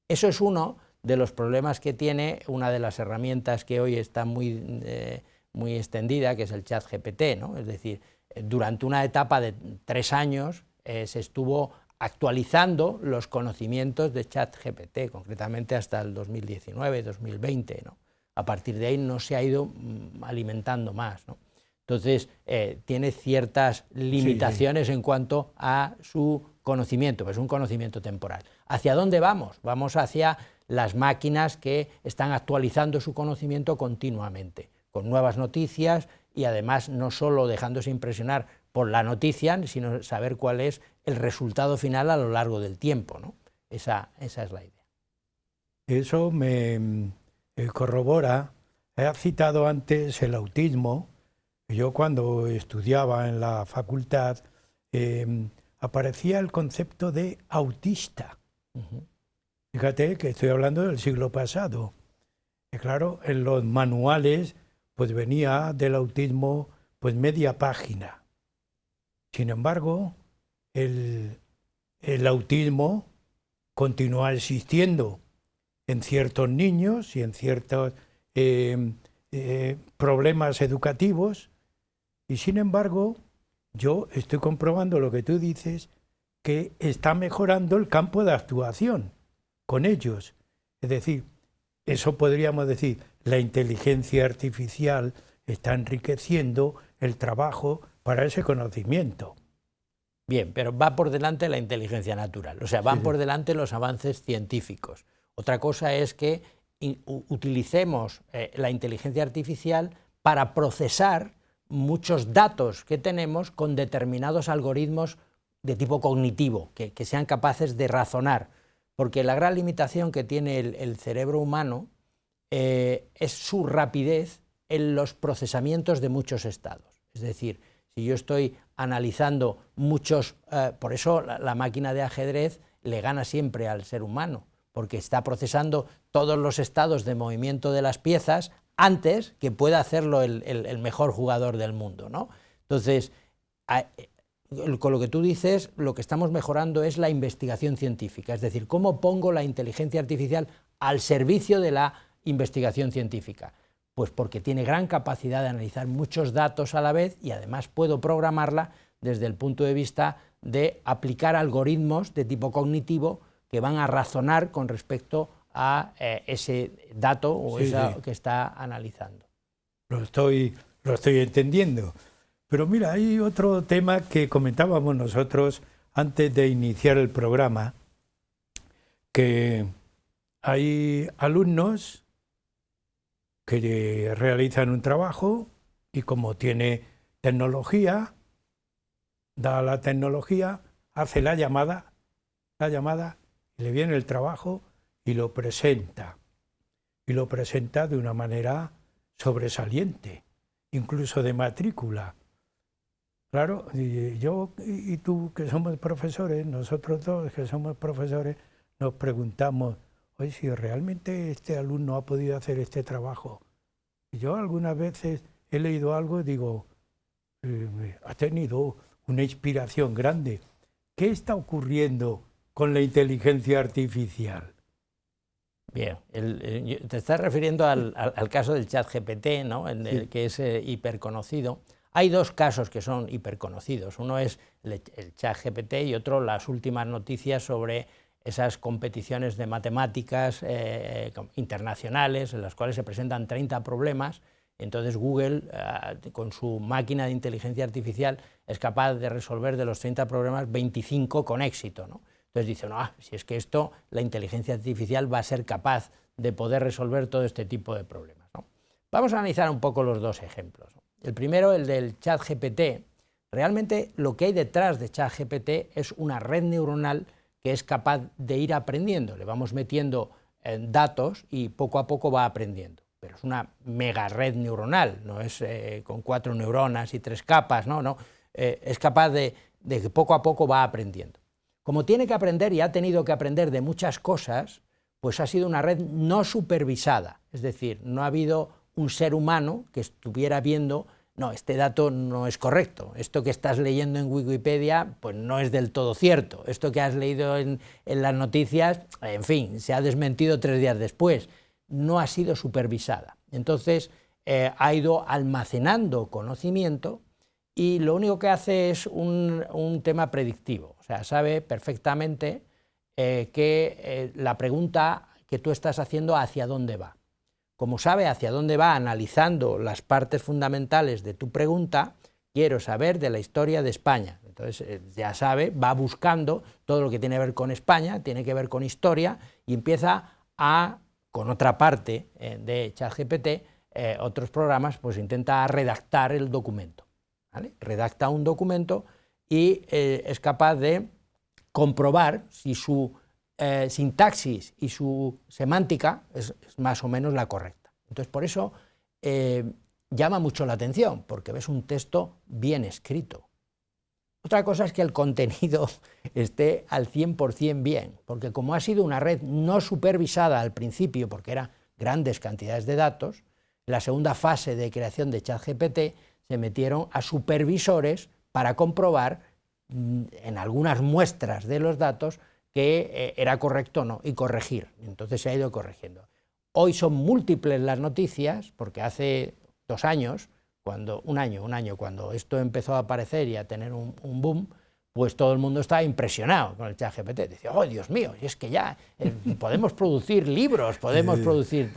Eso es uno de los problemas que tiene una de las herramientas que hoy está muy extendida, que es el ChatGPT, ¿no? Es decir, durante una etapa de 3 años se estuvo actualizando los conocimientos de ChatGPT, concretamente hasta el 2019, 2020, ¿no? A partir de ahí no se ha ido alimentando más, ¿no? Entonces, tiene ciertas limitaciones en cuanto a su conocimiento, pues es un conocimiento temporal. ¿Hacia dónde vamos? Vamos hacia las máquinas que están actualizando su conocimiento continuamente, con nuevas noticias y además no solo dejándose impresionar por la noticia, sino saber cuál es el resultado final a lo largo del tiempo, ¿no? Esa es la idea. Eso me corrobora. He citado antes el autismo. Yo cuando estudiaba en la facultad aparecía el concepto de autista. Fíjate que estoy hablando del siglo pasado. Y claro, en los manuales pues venía del autismo pues media página. Sin embargo, el autismo continúa existiendo en ciertos niños y en ciertos problemas educativos, y sin embargo, yo estoy comprobando lo que tú dices, que está mejorando el campo de actuación con ellos. Es decir, eso podríamos decir, la inteligencia artificial está enriqueciendo el trabajo para ese conocimiento. Bien, pero va por delante la inteligencia natural, o sea, van por delante los avances científicos. Otra cosa es que utilicemos la inteligencia artificial para procesar muchos datos que tenemos con determinados algoritmos de tipo cognitivo, que sean capaces de razonar, porque la gran limitación que tiene el cerebro humano es su rapidez en los procesamientos de muchos estados. Es decir, si yo estoy analizando muchos, por eso la máquina de ajedrez le gana siempre al ser humano, porque está procesando todos los estados de movimiento de las piezas antes que pueda hacerlo el mejor jugador del mundo, ¿no? Entonces, con lo que tú dices, lo que estamos mejorando es la investigación científica, es decir, cómo pongo la inteligencia artificial al servicio de la investigación científica. Pues porque tiene gran capacidad de analizar muchos datos a la vez y además puedo programarla desde el punto de vista de aplicar algoritmos de tipo cognitivo que van a razonar con respecto a ese dato o eso que está analizando. Lo estoy entendiendo. Pero mira, hay otro tema que comentábamos nosotros antes de iniciar el programa, que hay alumnos que realizan un trabajo y como tiene tecnología, da la tecnología, hace la llamada, y le viene el trabajo y lo presenta de una manera sobresaliente, incluso de matrícula. Claro, yo y tú que somos profesores, nosotros dos que somos profesores, nos preguntamos, oye, si realmente este alumno ha podido hacer este trabajo. Yo algunas veces he leído algo y digo, ha tenido una inspiración grande. ¿Qué está ocurriendo con la inteligencia artificial? Bien, te estás refiriendo al caso del ChatGPT, ¿no? Que es hiperconocido. Hay dos casos que son hiperconocidos. Uno es el ChatGPT y otro las últimas noticias sobre esas competiciones de matemáticas internacionales en las cuales se presentan 30 problemas. Entonces Google, con su máquina de inteligencia artificial, es capaz de resolver de los 30 problemas 25 con éxito, ¿no? Entonces dicen, si es que esto, la inteligencia artificial va a ser capaz de poder resolver todo este tipo de problemas, ¿no? Vamos a analizar un poco los dos ejemplos, ¿no? El primero, el del ChatGPT. Realmente lo que hay detrás de ChatGPT es una red neuronal que es capaz de ir aprendiendo. Le vamos metiendo datos y poco a poco va aprendiendo. Pero pero es una mega red neuronal, no es con 4 neuronas y 3 capas, no, es capaz de que poco a poco va aprendiendo. Como tiene que aprender y ha tenido que aprender de muchas cosas, pues ha sido una red no supervisada, es decir, no ha habido un ser humano que estuviera viendo, no, este dato no es correcto, esto que estás leyendo en Wikipedia pues no es del todo cierto, esto que has leído en las noticias, en fin, se ha desmentido 3 días después, no ha sido supervisada. Entonces ha ido almacenando conocimiento y lo único que hace es un tema predictivo, o sea, sabe perfectamente que la pregunta que tú estás haciendo hacia dónde va. Como sabe hacia dónde va analizando las partes fundamentales de tu pregunta, quiero saber de la historia de España. Entonces ya sabe, va buscando todo lo que tiene que ver con España, tiene que ver con historia y empieza a, con otra parte de ChatGPT, otros programas, pues intenta redactar el documento, ¿vale? Redacta un documento y es capaz de comprobar si su sintaxis y su semántica es más o menos la correcta. Entonces, por eso llama mucho la atención, porque ves un texto bien escrito. Otra cosa es que el contenido esté al 100% bien, porque como ha sido una red no supervisada al principio, porque eran grandes cantidades de datos, en la segunda fase de creación de ChatGPT se metieron a supervisores para comprobar en algunas muestras de los datos que era correcto o no, y corregir. Entonces se ha ido corrigiendo. Hoy son múltiples las noticias, porque hace 2 años, un año, cuando esto empezó a aparecer y a tener un boom, pues todo el mundo estaba impresionado con el ChatGPT. Decía, oh, Dios mío, y es que ya podemos producir libros, podemos producir,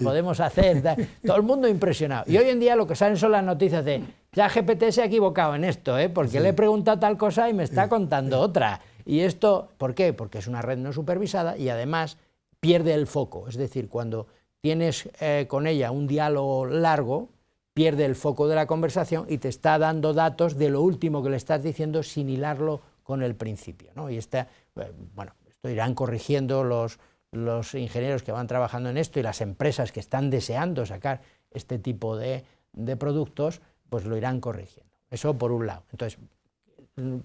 podemos hacer, todo el mundo impresionado. Y hoy en día lo que salen son las noticias de ChatGPT se ha equivocado en esto, porque le he preguntado tal cosa y me está contando otra. Y esto, ¿por qué? Porque es una red no supervisada y además pierde el foco. Es decir, cuando tienes con ella un diálogo largo, pierde el foco de la conversación y te está dando datos de lo último que le estás diciendo sin hilarlo con el principio, ¿no? Y esto irán corrigiendo los ingenieros que van trabajando en esto y las empresas que están deseando sacar este tipo de productos, pues lo irán corrigiendo. Eso por un lado. Entonces,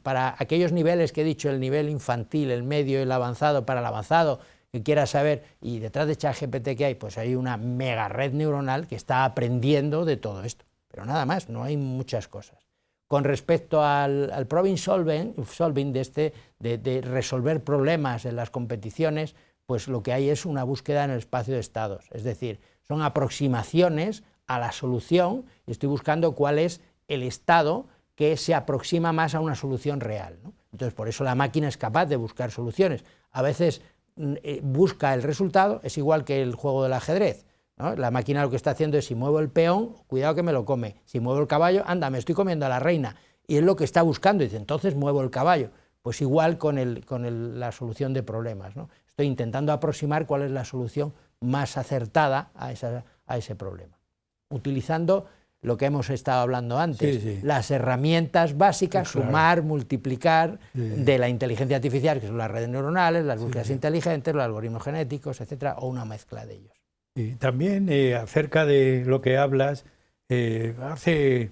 para aquellos niveles que he dicho, el nivel infantil, el medio y el avanzado, para el avanzado que quiera saber, y detrás de ChatGPT que hay, pues hay una mega red neuronal que está aprendiendo de todo esto, pero nada más, no hay muchas cosas. Con respecto al problem solving de resolver problemas en las competiciones, pues lo que hay es una búsqueda en el espacio de estados, es decir, son aproximaciones a la solución y estoy buscando cuál es el estado que se aproxima más a una solución real, ¿no? Entonces, por eso la máquina es capaz de buscar soluciones. A veces busca el resultado, es igual que el juego del ajedrez, ¿no? La máquina lo que está haciendo es, si muevo el peón, cuidado que me lo come, si muevo el caballo, anda, me estoy comiendo a la reina, y es lo que está buscando, y dice, entonces muevo el caballo. Pues igual con la solución de problemas, ¿no? Estoy intentando aproximar cuál es la solución más acertada a ese problema, utilizando lo que hemos estado hablando antes, las herramientas básicas, sumar, multiplicar, de la inteligencia artificial, que son las redes neuronales, las búsquedas inteligentes, los algoritmos genéticos, etcétera, o una mezcla de ellos. Y también acerca de lo que hablas, hace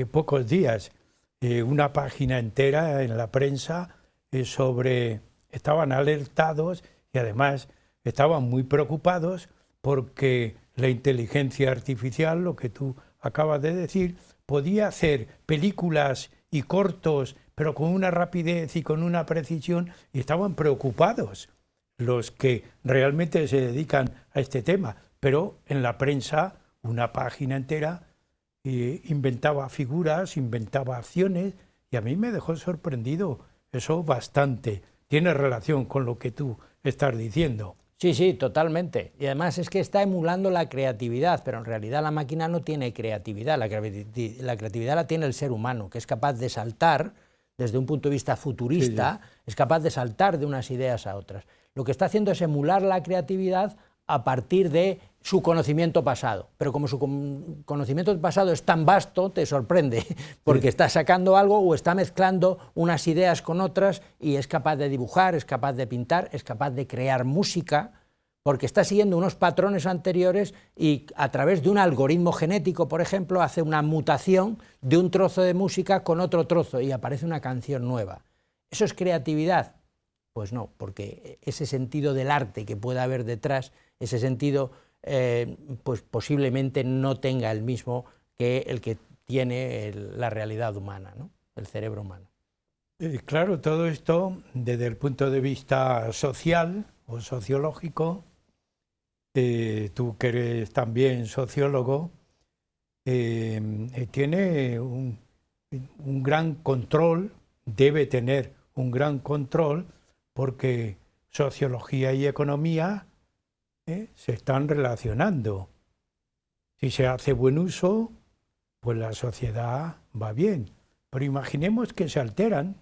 pocos días una página entera en la prensa estaban alertados y además estaban muy preocupados porque la inteligencia artificial, lo que tú acabas de decir, podía hacer películas y cortos, pero con una rapidez y con una precisión, y estaban preocupados los que realmente se dedican a este tema. Pero en la prensa, una página entera inventaba figuras, inventaba acciones, y a mí me dejó sorprendido eso bastante. Tiene relación con lo que tú estás diciendo. Sí, totalmente. Y además es que está emulando la creatividad, pero en realidad la máquina no tiene creatividad. La creatividad la tiene el ser humano, que es capaz de saltar, desde un punto de vista futurista, es capaz de saltar de unas ideas a otras. Lo que está haciendo es emular la creatividad a partir de su conocimiento pasado. Pero como su conocimiento pasado es tan vasto, te sorprende, porque está sacando algo o está mezclando unas ideas con otras y es capaz de dibujar, es capaz de pintar, es capaz de crear música, porque está siguiendo unos patrones anteriores y a través de un algoritmo genético, por ejemplo, hace una mutación de un trozo de música con otro trozo y aparece una canción nueva. ¿Eso es creatividad? Pues no, porque ese sentido del arte que pueda haber detrás, ese sentido pues posiblemente no tenga el mismo que el que tiene la realidad humana, ¿no? El cerebro humano. Claro, todo esto desde el punto de vista social o sociológico, tú que eres también sociólogo, tiene un gran control, debe tener un gran control, porque sociología y economía se están relacionando. Si se hace buen uso, pues la sociedad va bien. Pero imaginemos que se alteran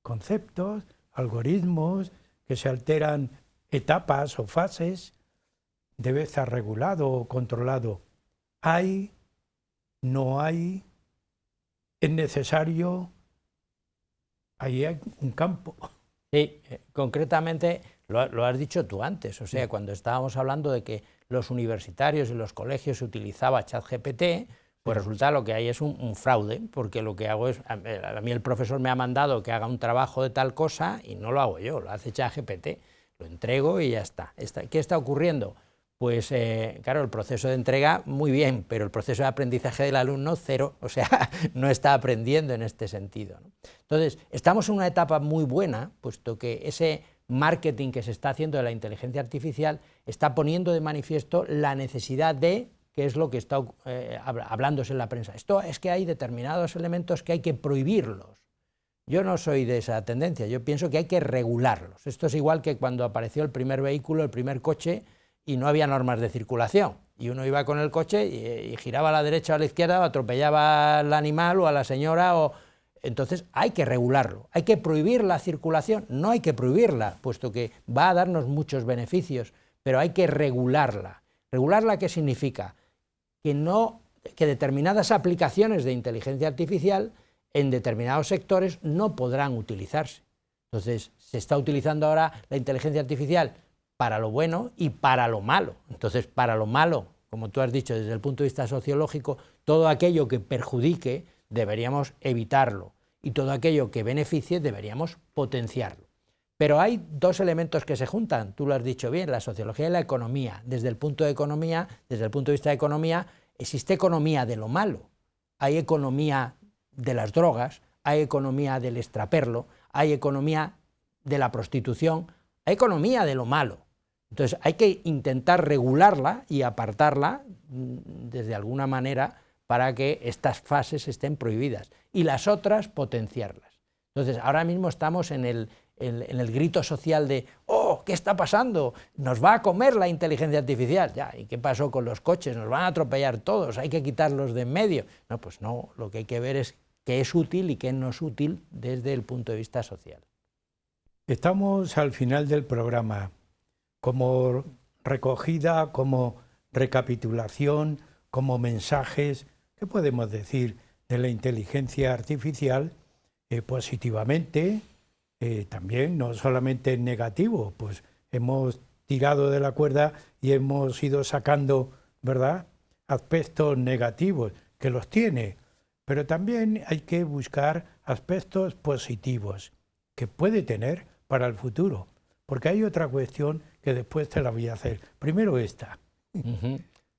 conceptos, algoritmos, que se alteran etapas o fases, debe estar regulado o controlado. ¿Hay? ¿No hay? ¿Es necesario? Ahí hay un campo. Sí, concretamente lo has dicho tú antes, o sea, cuando estábamos hablando de que los universitarios y los colegios se utilizaba ChatGPT, pues resulta lo que hay es un fraude, porque lo que hago es, a mí el profesor me ha mandado que haga un trabajo de tal cosa y no lo hago yo, lo hace ChatGPT, lo entrego y ya está. ¿Qué está ocurriendo? Pues claro, el proceso de entrega muy bien, pero el proceso de aprendizaje del alumno cero, o sea, no está aprendiendo en este sentido, ¿no? Entonces, estamos en una etapa muy buena, puesto que ese marketing que se está haciendo de la inteligencia artificial está poniendo de manifiesto la necesidad de, que es lo que está hablándose en la prensa, esto es que hay determinados elementos que hay que prohibirlos. Yo no soy de esa tendencia, yo pienso que hay que regularlos. Esto es igual que cuando apareció el primer vehículo, el primer coche, y no había normas de circulación, y uno iba con el coche y giraba a la derecha o a la izquierda, o atropellaba al animal o a la señora, entonces hay que regularlo, hay que prohibir la circulación, no hay que prohibirla, puesto que va a darnos muchos beneficios, pero hay que regularla. ¿Regularla qué significa? Que determinadas aplicaciones de inteligencia artificial en determinados sectores no podrán utilizarse. Entonces, se está utilizando ahora la inteligencia artificial para lo bueno y para lo malo. Entonces, para lo malo, como tú has dicho, desde el punto de vista sociológico, todo aquello que perjudique deberíamos evitarlo y todo aquello que beneficie deberíamos potenciarlo. Pero hay dos elementos que se juntan, tú lo has dicho bien, la sociología y la economía. Desde el punto de vista de economía, existe economía de lo malo. Hay economía de las drogas, hay economía del extraperlo, hay economía de la prostitución, hay economía de lo malo. Entonces hay que intentar regularla y apartarla desde alguna manera para que estas fases estén prohibidas y las otras potenciarlas. Entonces ahora mismo estamos en el grito social de ¡oh, qué está pasando! Nos va a comer la inteligencia artificial. Ya, ¿y qué pasó con los coches? Nos van a atropellar todos, hay que quitarlos de en medio. No, pues no, lo que hay que ver es qué es útil y qué no es útil desde el punto de vista social. Estamos al final del programa. Como recogida, como recapitulación, como mensajes, ¿qué podemos decir de la inteligencia artificial positivamente? También, no solamente en negativo, pues hemos tirado de la cuerda y hemos ido sacando, ¿verdad?, aspectos negativos, que los tiene, pero también hay que buscar aspectos positivos que puede tener para el futuro, porque hay otra cuestión que después te la voy a hacer. Primero esta.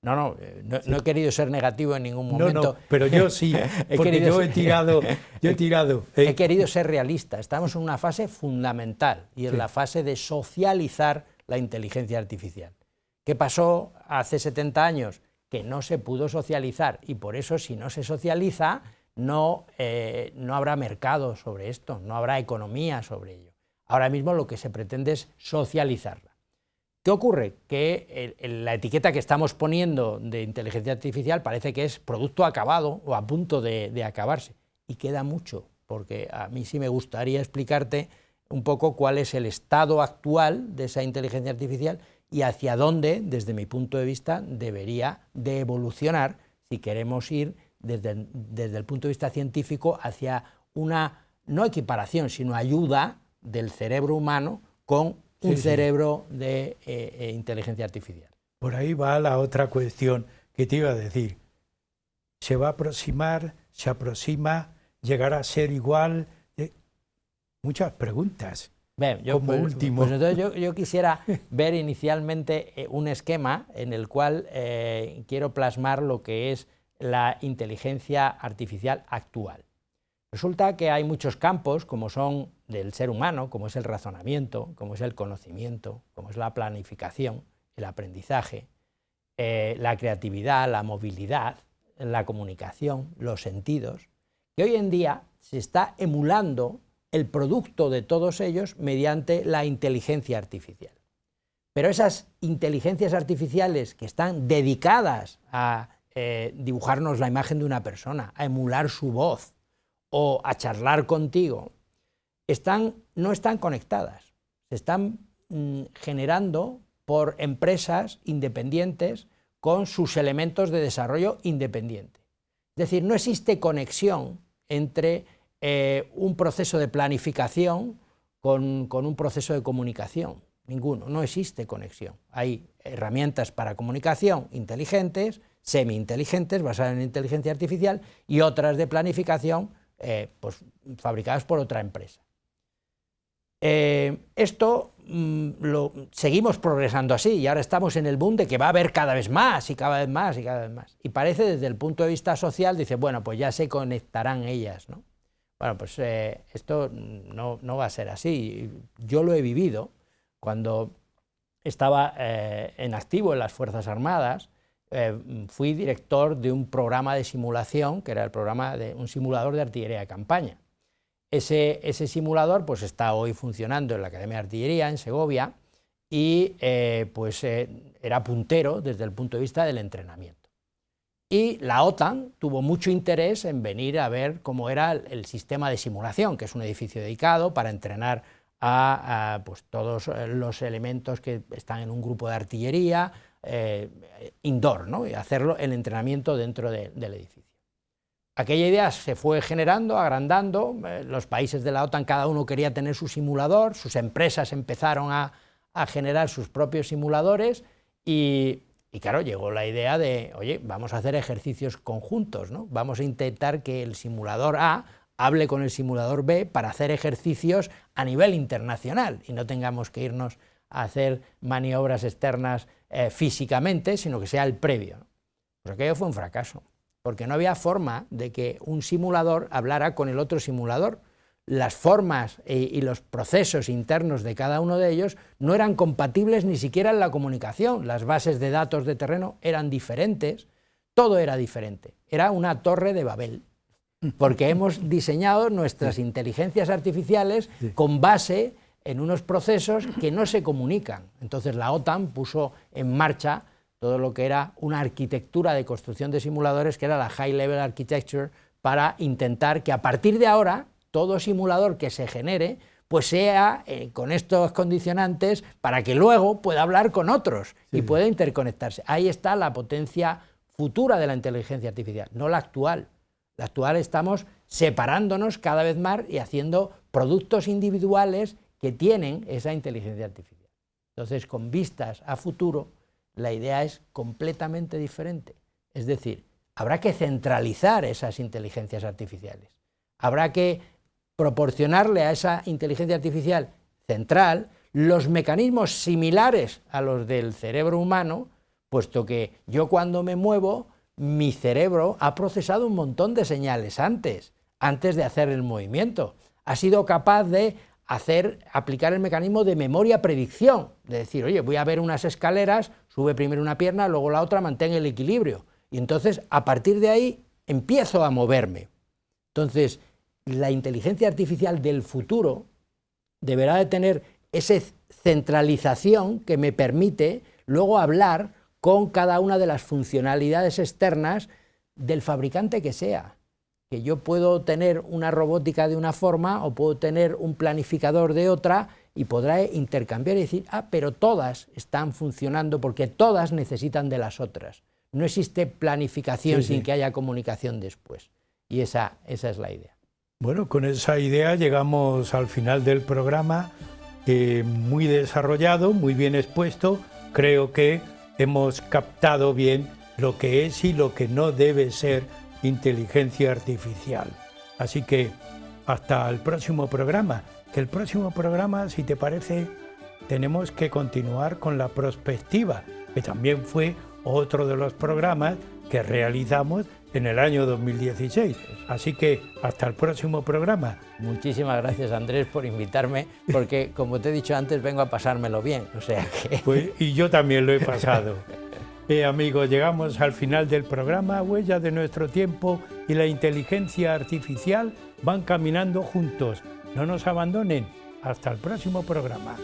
No he querido ser negativo en ningún momento. No, pero yo sí, porque yo he tirado. He querido ser realista. Estamos en una fase fundamental y es la fase de socializar la inteligencia artificial. ¿Qué pasó hace 70 años? Que no se pudo socializar y por eso si no se socializa no habrá mercado sobre esto, no habrá economía sobre ello. Ahora mismo lo que se pretende es socializarla. ¿Qué ocurre? Que la etiqueta que estamos poniendo de inteligencia artificial parece que es producto acabado o a punto de acabarse. Y queda mucho, porque a mí sí me gustaría explicarte un poco cuál es el estado actual de esa inteligencia artificial y hacia dónde, desde mi punto de vista, debería de evolucionar si queremos ir desde el punto de vista científico hacia una, no equiparación, sino ayuda del cerebro humano con un cerebro de inteligencia artificial. Por ahí va la otra cuestión que te iba a decir. ¿Se va a aproximar? ¿Se aproxima? ¿Llegará a ser igual? Muchas preguntas. Bien, como último. Pues entonces yo quisiera ver inicialmente un esquema en el cual quiero plasmar lo que es la inteligencia artificial actual. Resulta que hay muchos campos, como son del ser humano, como es el razonamiento, como es el conocimiento, como es la planificación, el aprendizaje, la creatividad, la movilidad, la comunicación, los sentidos, que hoy en día se está emulando el producto de todos ellos mediante la inteligencia artificial. Pero esas inteligencias artificiales que están dedicadas a dibujarnos la imagen de una persona, a emular su voz o a charlar contigo, no están conectadas, se están generando por empresas independientes con sus elementos de desarrollo independiente. Es decir, no existe conexión entre un proceso de planificación con un proceso de comunicación. Ninguno, no existe conexión. Hay herramientas para comunicación inteligentes, semi-inteligentes, basadas en inteligencia artificial, y otras de planificación pues, fabricadas por otra empresa. Esto seguimos progresando así, y ahora estamos en el boom de que va a haber cada vez más y cada vez más y cada vez más. Y parece, desde el punto de vista social, dice, bueno, pues ya se conectarán ellas, ¿no? Bueno, pues esto no va a ser así. Yo lo he vivido cuando estaba en activo en las Fuerzas Armadas. Fui director de un programa de simulación, que era el programa de un simulador de artillería de campaña. Ese simulador pues está hoy funcionando en la Academia de Artillería en Segovia y era puntero desde el punto de vista del entrenamiento. Y la OTAN tuvo mucho interés en venir a ver cómo era el sistema de simulación, que es un edificio dedicado para entrenar a pues, todos los elementos que están en un grupo de artillería indoor, ¿no? Y hacerlo el entrenamiento dentro del edificio. Aquella idea se fue generando, agrandando, los países de la OTAN cada uno quería tener su simulador, sus empresas empezaron a generar sus propios simuladores y claro, llegó la idea de, oye, vamos a hacer ejercicios conjuntos, ¿no? Vamos a intentar que el simulador A hable con el simulador B para hacer ejercicios a nivel internacional y no tengamos que irnos a hacer maniobras externas físicamente, sino que sea el previo, ¿no? Pues aquello fue un fracaso, porque no había forma de que un simulador hablara con el otro simulador. Las formas y los procesos internos de cada uno de ellos no eran compatibles ni siquiera en la comunicación. Las bases de datos de terreno eran diferentes, todo era diferente. Era una torre de Babel, porque hemos diseñado nuestras inteligencias artificiales con base en unos procesos que no se comunican. Entonces la OTAN puso en marcha todo lo que era una arquitectura de construcción de simuladores, que era la High Level Architecture, para intentar que a partir de ahora todo simulador que se genere pues sea con estos condicionantes para que luego pueda hablar con otros y pueda interconectarse. Ahí está la potencia futura de la inteligencia artificial, no la actual. La actual estamos separándonos cada vez más y haciendo productos individuales que tienen esa inteligencia artificial. Entonces, con vistas a futuro, la idea es completamente diferente. Es decir, habrá que centralizar esas inteligencias artificiales. Habrá que proporcionarle a esa inteligencia artificial central los mecanismos similares a los del cerebro humano, puesto que yo cuando me muevo, mi cerebro ha procesado un montón de señales antes de hacer el movimiento. Ha sido capaz de aplicar el mecanismo de memoria-predicción, de decir, oye, voy a ver unas escaleras, sube primero una pierna, luego la otra, mantén el equilibrio. Y entonces, a partir de ahí, empiezo a moverme. Entonces, la inteligencia artificial del futuro deberá de tener esa centralización que me permite luego hablar con cada una de las funcionalidades externas del fabricante que sea. Que yo puedo tener una robótica de una forma o puedo tener un planificador de otra y podrá intercambiar y decir, pero todas están funcionando porque todas necesitan de las otras. No existe planificación sin que haya comunicación después. Y esa es la idea. Bueno, con esa idea llegamos al final del programa. muy desarrollado, muy bien expuesto. Creo que hemos captado bien lo que es y lo que no debe ser inteligencia artificial. Así que hasta el próximo programa. Que el próximo programa, si te parece, tenemos que continuar con la prospectiva, que también fue otro de los programas que realizamos en el año 2016. Así que hasta el próximo programa. Muchísimas gracias, Andrés, por invitarme, porque como te he dicho antes, vengo a pasármelo bien, o sea que... Pues, y yo también lo he pasado. Amigos, llegamos al final del programa. Huellas de nuestro tiempo y la inteligencia artificial van caminando juntos. No nos abandonen. Hasta el próximo programa.